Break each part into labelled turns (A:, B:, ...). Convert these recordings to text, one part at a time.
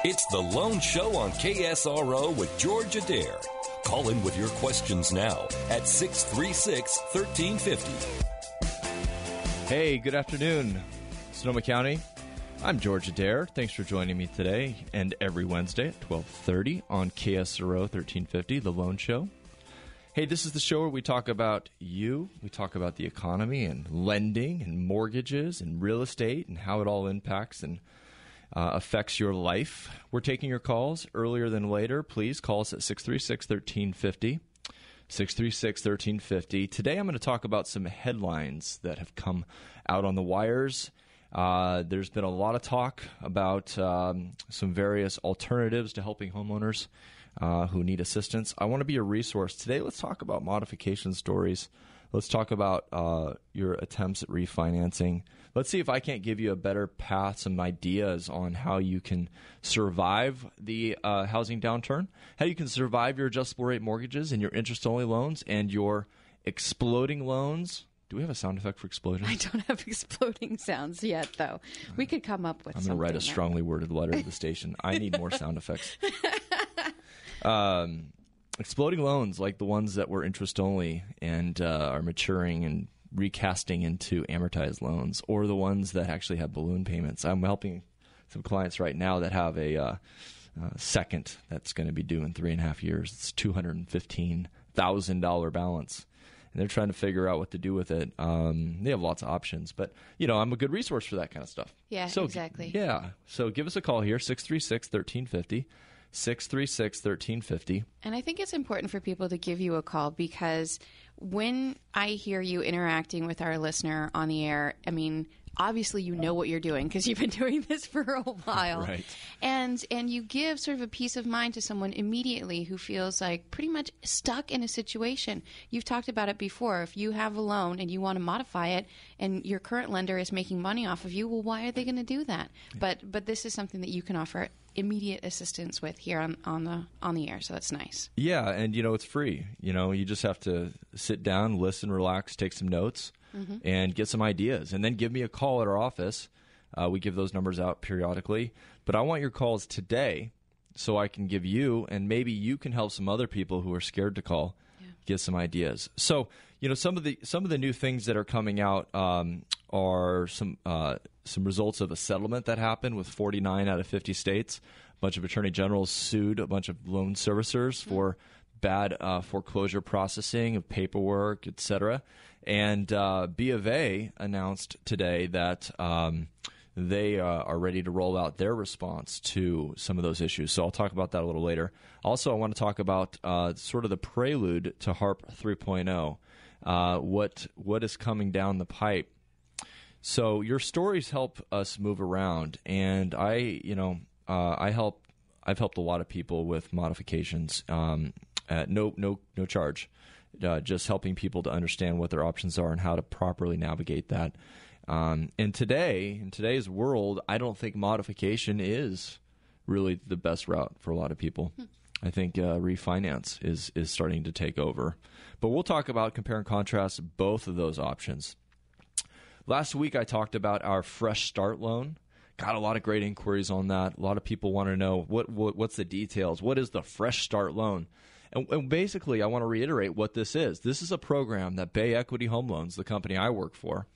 A: It's The Loan Show on KSRO with George Adair. Call in with your questions now at 636-1350.
B: Hey, good afternoon, Sonoma County. I'm George Adair. Thanks for joining me today and every Wednesday at 12:30 on KSRO 1350, The Loan Show. Hey, this is the show where we talk about you. We talk about the economy and lending and mortgages and real estate and how it all impacts and affects your life. We're taking your calls earlier than later. Please call us at 636-1350. 636-1350. Today I'm going to talk about some headlines that have come out on the wires. There's been a lot of talk about some various alternatives to helping homeowners who need assistance. I want to be a resource. Today let's talk about modification stories. Let's talk about your attempts at refinancing. Let's see if I can't give you a better path, some ideas on how you can survive the housing downturn, how you can survive your adjustable rate mortgages and your interest-only loans and your exploding loans. Do we have a sound effect for exploding?
C: I don't have exploding sounds yet, though. We could come up with something.
B: I'm going to write a strongly worded letter to the station. I need more sound effects. Exploding loans, like the ones that were interest-only and are maturing and recasting into amortized loans, or the ones that actually have balloon payments. I'm helping some clients right now that have a second that's going to be due in 3.5 years. It's $215,000 balance. And they're trying to figure out what to do with it. They have lots of options. But, I'm a good resource for that kind of stuff.
C: Yeah, exactly.
B: Yeah. So give us a call here, 636-1350. 636-1350.
C: And I think it's important for people to give you a call because when I hear you interacting with our listener on the air, I mean, obviously you know what you're doing because you've been doing this for a while.
B: Right.
C: And you give sort of a peace of mind to someone immediately who feels like pretty much stuck in a situation. You've talked about it before. If you have a loan and you want to modify it and your current lender is making money off of you, well, why are they going to do that? Yeah. But this is something that you can offer immediate assistance with here on the air, so that's nice.
B: Yeah, and it's free. You just have to sit down, listen, relax, take some notes, and get some ideas, and then give me a call at our office. We give those numbers out periodically, but I want your calls today so I can give you, and maybe you can help some other people who are scared to call, get some ideas. So, some of the new things that are coming out are some results of a settlement that happened with 49 out of 50 states. A bunch of attorney generals sued a bunch of loan servicers for bad foreclosure processing of paperwork, et cetera. And B of A announced today that they are ready to roll out their response to some of those issues. So I'll talk about that a little later. Also, I want to talk about sort of the prelude to HARP 3.0, what is coming down the pipe. So your stories help us move around, and I've helped a lot of people with modifications at no charge, just helping people to understand what their options are and how to properly navigate that. And in today's world, I don't think modification is really the best route for a lot of people. I think refinance is starting to take over. But we'll talk about, compare and contrast both of those options. Last week, I talked about our Fresh Start loan. Got a lot of great inquiries on that. A lot of people want to know what's the details. What is the Fresh Start loan? And basically, I want to reiterate what this is. This is a program that Bay Equity Home Loans, the company I work for,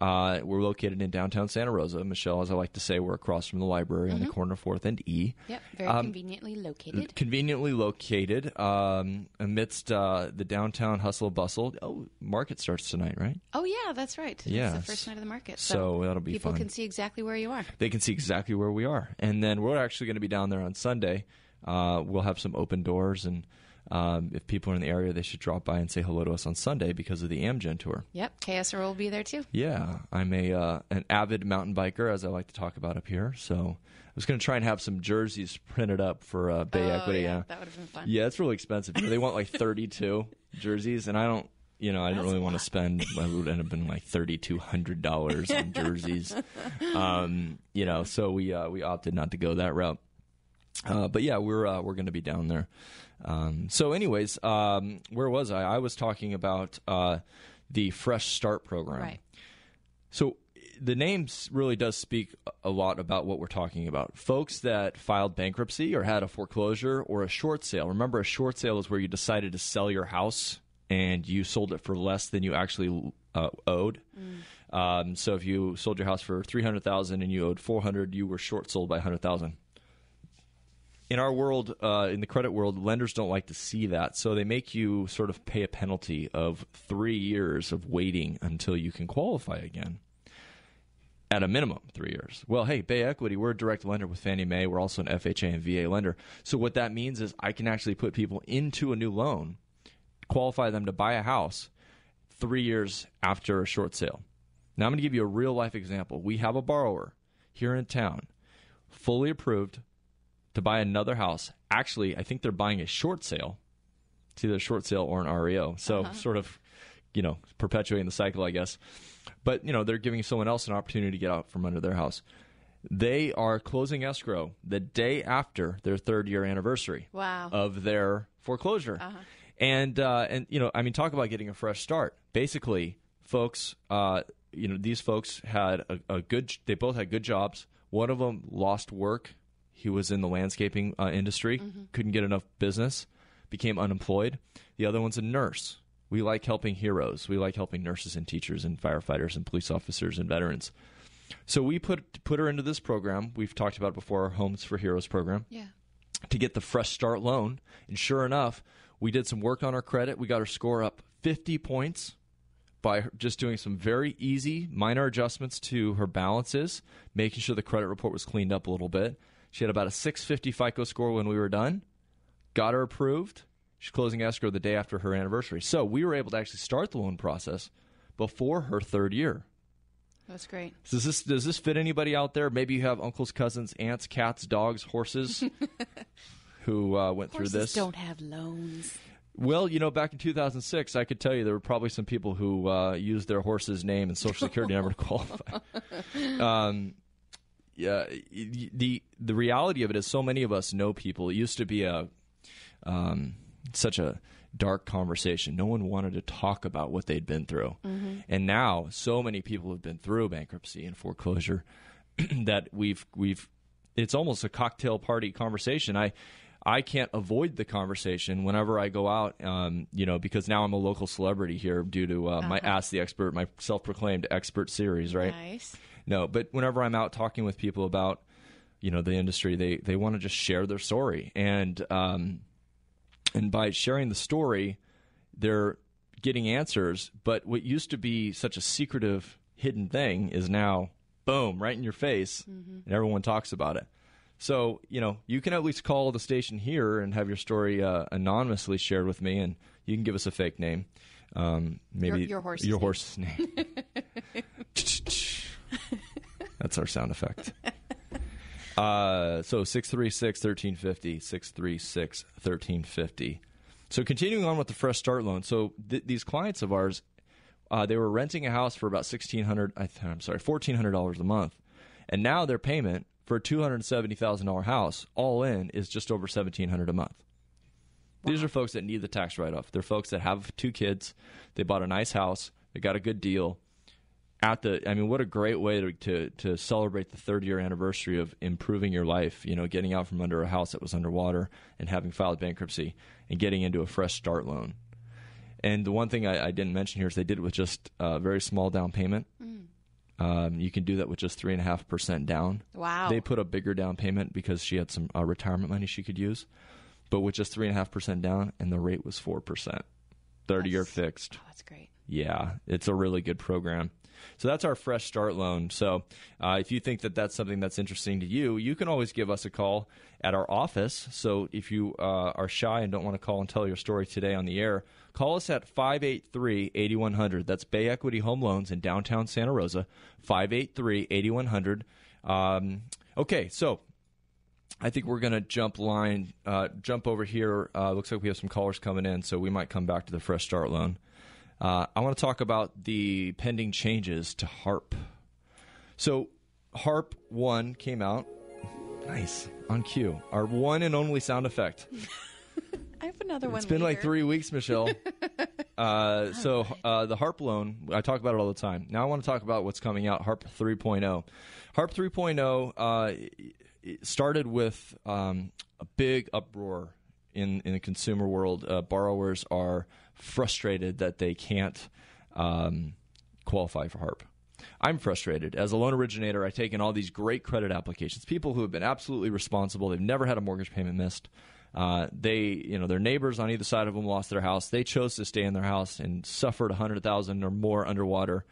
B: we're located in downtown Santa Rosa. Michelle, as I like to say, we're across from the library on the corner of 4th and E.
C: Yep, very conveniently located.
B: Conveniently located amidst the downtown hustle bustle. Oh, market starts tonight, right?
C: Oh, yeah, that's right.
B: Yeah.
C: It's the first night of the market.
B: So that'll be
C: people
B: fun.
C: Can see exactly where you are.
B: They can see exactly where we are. And then we're actually going to be down there on Sunday. We'll have some open doors, and if people are in the area, they should drop by and say hello to us on Sunday because of the Amgen tour.
C: Yep, KSR will be there too.
B: Yeah, I'm an avid mountain biker, as I like to talk about up here. So I was going to try and have some jerseys printed up for Bay Equity.
C: Yeah, that would have been fun.
B: Yeah, it's really expensive. They want like 32 jerseys, and I don't. I didn't really want to spend. I would end up being like $3,200 on jerseys. So we opted not to go that route. But yeah, we're going to be down there. So anyways, where was I? I was talking about the Fresh Start program.
C: Right.
B: So the name really does speak a lot about what we're talking about. Folks that filed bankruptcy or had a foreclosure or a short sale. Remember, a short sale is where you decided to sell your house and you sold it for less than you actually owed. So if you sold your house for $300,000 and you owed $400,000, you were short sold by $100,000. In our world, in the credit world, lenders don't like to see that, so they make you sort of pay a penalty of 3 years of waiting until you can qualify again. At a minimum, 3 years. Well, hey, Bay Equity, we're a direct lender with Fannie Mae. We're also an FHA and VA lender. So what that means is I can actually put people into a new loan, qualify them to buy a house 3 years after a short sale. Now I'm going to give you a real-life example. We have a borrower here in town, fully approved, to buy another house. Actually, I think they're buying a short sale. It's either a short sale or an REO. So sort of, perpetuating the cycle, I guess. But, they're giving someone else an opportunity to get out from under their house. They are closing escrow the day after their 3rd-year anniversary of their foreclosure. And talk about getting a fresh start. Basically, folks, these folks had they both had good jobs. One of them lost work. He was in the landscaping industry, couldn't get enough business, became unemployed. The other one's a nurse. We like helping heroes. We like helping nurses and teachers and firefighters and police officers and veterans. So we put her into this program. We've talked about it before, our Homes for Heroes program, to get the Fresh Start loan. And sure enough, we did some work on her credit. We got her score up 50 points by just doing some very easy minor adjustments to her balances, making sure the credit report was cleaned up a little bit. She had about a 650 FICO score when we were done. Got her approved. She's closing escrow the day after her anniversary. So we were able to actually start the loan process before her 3rd year.
C: That's great.
B: Does this fit anybody out there? Maybe you have uncles, cousins, aunts, cats, dogs, horses who went through this.
C: Horses don't have loans.
B: Well, back in 2006, I could tell you there were probably some people who used their horse's name and Social Security number to qualify. The reality of it is so many of us know people. It used to be such a dark conversation. No one wanted to talk about what they'd been through. And now so many people have been through bankruptcy and foreclosure that it's almost a cocktail party conversation. I can't avoid the conversation whenever I go out, because now I'm a local celebrity here due to my Ask the Expert, my self-proclaimed expert series, right?
C: Nice.
B: No, but whenever I'm out talking with people about, the industry, they want to just share their story. And by sharing the story, they're getting answers. But what used to be such a secretive, hidden thing is now, boom, right in your face, and everyone talks about it. So, you can at least call the station here and have your story anonymously shared with me, and you can give us a fake name. Maybe
C: your horse's
B: name. That's our sound effect. So 636-1350, 636-1350. So continuing on with the Fresh Start loan. So these clients of ours, they were renting a house for about $1,400 a month. And now their payment for a $270,000 house, all in, is just over $1,700 a month. Wow. These are folks that need the tax write-off. They're folks that have 2 kids. They bought a nice house. They got a good deal. What a great way to celebrate the 3rd-year anniversary of improving your life, getting out from under a house that was underwater and having filed bankruptcy and getting into a Fresh Start loan. And the one thing I didn't mention here is they did it with just a very small down payment. You can do that with just 3.5% down.
C: Wow.
B: They put a bigger down payment because she had some retirement money she could use, but with just 3.5% down, and the rate was 4%. 30-year fixed.
C: Oh, that's great.
B: Yeah, it's a really good program. So that's our Fresh Start loan. So if you think that that's something that's interesting to you, you can always give us a call at our office. So if you are shy and don't want to call and tell your story today on the air, call us at 583-8100. That's Bay Equity Home Loans in downtown Santa Rosa, 583-8100. Okay, so I think we're going to jump over here. Looks like we have some callers coming in, so we might come back to the Fresh Start loan. I want to talk about the pending changes to HARP. So HARP 1 came out. Nice. On cue. Our one and only sound effect.
C: I have another one.
B: It's been like 3 weeks, Michelle. The HARP loan, I talk about it all the time. Now I want to talk about what's coming out, HARP 3.0. HARP 3.0 it started with a big uproar in the consumer world. Borrowers are frustrated that they can't qualify for HARP. I'm frustrated. As a loan originator, I take in all these great credit applications, people who have been absolutely responsible. They've never had a mortgage payment missed. Their neighbors on either side of them lost their house. They chose to stay in their house and suffered $100,000 or more underwater.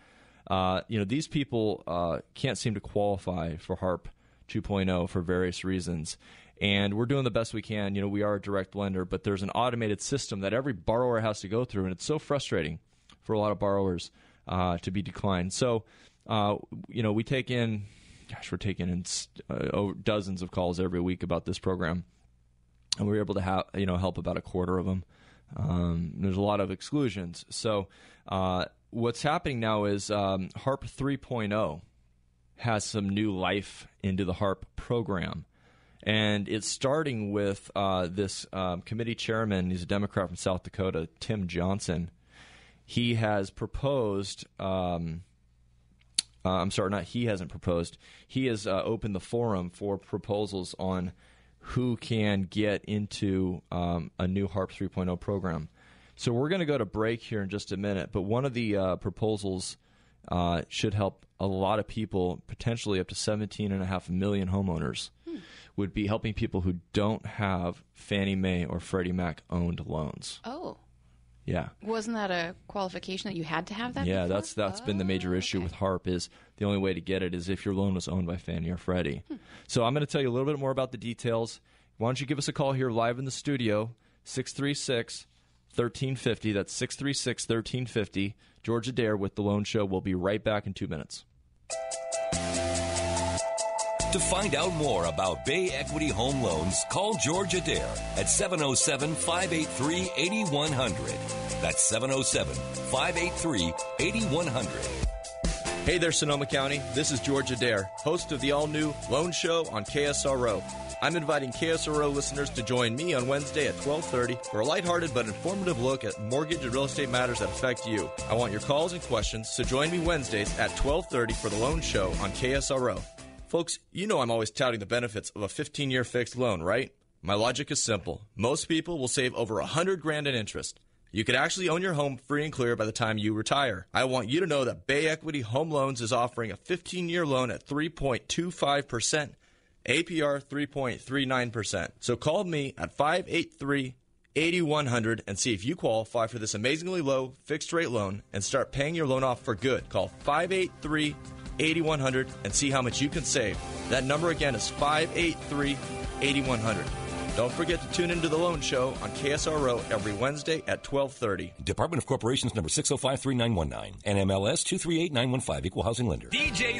B: These people can't seem to qualify for HARP 2.0 for various reasons. And we're doing the best we can. We are a direct lender, but there's an automated system that every borrower has to go through, and it's so frustrating for a lot of borrowers to be declined. So, we take in, we're taking in dozens of calls every week about this program, and we're able to help about a quarter of them. There's a lot of exclusions. So, what's happening now is HARP 3.0 has some new life into the HARP program. And it's starting with this committee chairman. He's a Democrat from South Dakota, Tim Johnson. He has proposed he hasn't proposed. He has opened the forum for proposals on who can get into a new HARP 3.0 program. So we're going to go to break here in just a minute, but one of the proposals should help a lot of people, potentially up to 17.5 million homeowners, would be helping people who don't have Fannie Mae or Freddie Mac owned loans.
C: Oh.
B: Yeah.
C: Wasn't that a qualification that you had to have that
B: Yeah,
C: before?
B: that's been the major issue with HARP is the only way to get it is if your loan was owned by Fannie or Freddie. So I'm going to tell you a little bit more about the details. Why don't you give us a call here live in the studio, 636-1350. That's 636-1350. George Adair with The Loan Show. We'll be right back in 2 minutes.
A: To find out more about Bay Equity Home Loans, call George Adair at 707-583-8100. That's 707-583-8100.
B: Hey there, Sonoma County. This is George Adair, host of the all-new Loan Show on KSRO. I'm inviting KSRO listeners to join me on Wednesday at 12:30 for a lighthearted but informative look at mortgage and real estate matters that affect you. I want your calls and questions, so join me Wednesdays at 12:30 for the Loan Show on KSRO. Folks, you know I'm always touting the benefits of a 15-year fixed loan, right? My logic is simple. Most people will save over $100,000 in interest. You could actually own your home free and clear by the time you retire. I want you to know that Bay Equity Home Loans is offering a 15-year loan at 3.25%, APR 3.39%. So call me at 583-8100 and see if you qualify for this amazingly low fixed-rate loan and start paying your loan off for good. Call 583-8100 and see how much you can save. That number again is 583-8100. Don't forget to tune into The Loan Show on KSRO every Wednesday at 12:30.
A: Department of Corporations number 6053919. NMLS 238915. Equal housing lender.
D: DJ